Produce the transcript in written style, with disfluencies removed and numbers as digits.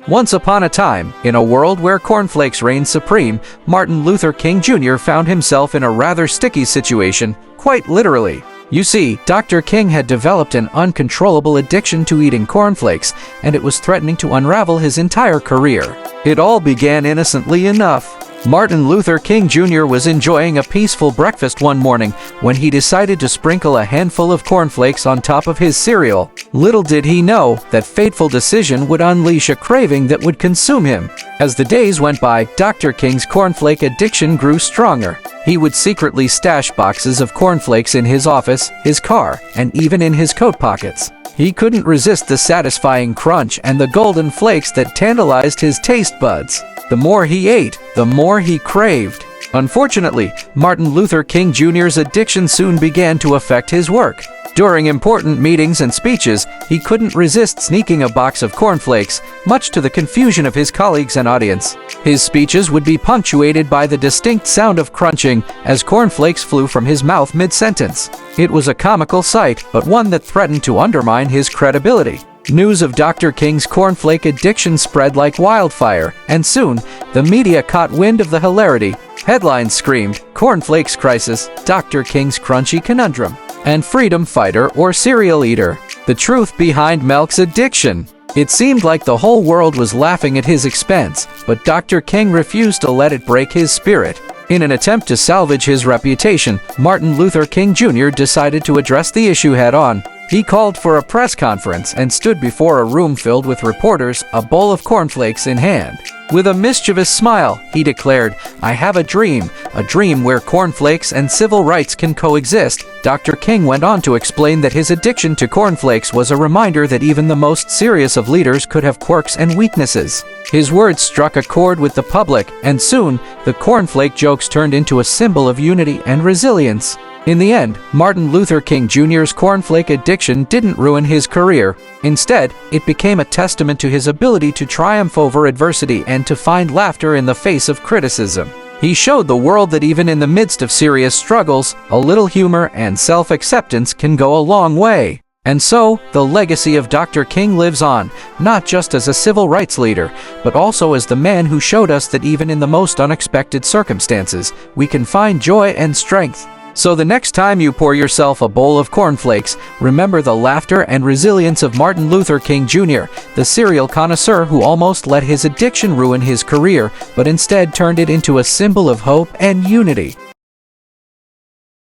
Once upon a time, in a world where cornflakes reigned supreme, Martin Luther King Jr. found himself in a rather sticky situation, quite literally. You see, Dr. King had developed an uncontrollable addiction to eating cornflakes, and it was threatening to unravel his entire career. It all began innocently enough. Martin Luther King Jr. was enjoying a peaceful breakfast one morning when he decided to sprinkle a handful of cornflakes on top of his cereal. Little did he know that fateful decision would unleash a craving that would consume him. As the days went by, Dr. King's cornflake addiction grew stronger. He would secretly stash boxes of cornflakes in his office, his car, and even in his coat pockets. He couldn't resist the satisfying crunch and the golden flakes that tantalized his taste buds. The more he ate, the more he craved. Unfortunately, Martin Luther King Jr.'s addiction soon began to affect his work. During important meetings and speeches, he couldn't resist sneaking a box of cornflakes, much to the confusion of his colleagues and audience. His speeches would be punctuated by the distinct sound of crunching as cornflakes flew from his mouth mid-sentence. It was a comical sight, but one that threatened to undermine his credibility. News of Dr. King's cornflake addiction spread like wildfire, and soon, the media caught wind of the hilarity. Headlines screamed, "Cornflakes Crisis, Dr. King's Crunchy Conundrum," and "Freedom Fighter or Cereal Eater. The truth behind MLK's addiction." It seemed like the whole world was laughing at his expense, but Dr. King refused to let it break his spirit. In an attempt to salvage his reputation, Martin Luther King Jr. decided to address the issue head-on. He called for a press conference and stood before a room filled with reporters, a bowl of cornflakes in hand. With a mischievous smile, he declared, "I have a dream where cornflakes and civil rights can coexist." Dr. King went on to explain that his addiction to cornflakes was a reminder that even the most serious of leaders could have quirks and weaknesses. His words struck a chord with the public, and soon, the cornflake jokes turned into a symbol of unity and resilience. In the end, Martin Luther King Jr.'s cornflake addiction didn't ruin his career. Instead, it became a testament to his ability to triumph over adversity and to find laughter in the face of criticism. He showed the world that even in the midst of serious struggles, a little humor and self-acceptance can go a long way. And so, the legacy of Dr. King lives on, not just as a civil rights leader, but also as the man who showed us that even in the most unexpected circumstances, we can find joy and strength. So the next time you pour yourself a bowl of cornflakes, remember the laughter and resilience of Martin Luther King Jr., the cereal connoisseur who almost let his addiction ruin his career, but instead turned it into a symbol of hope and unity.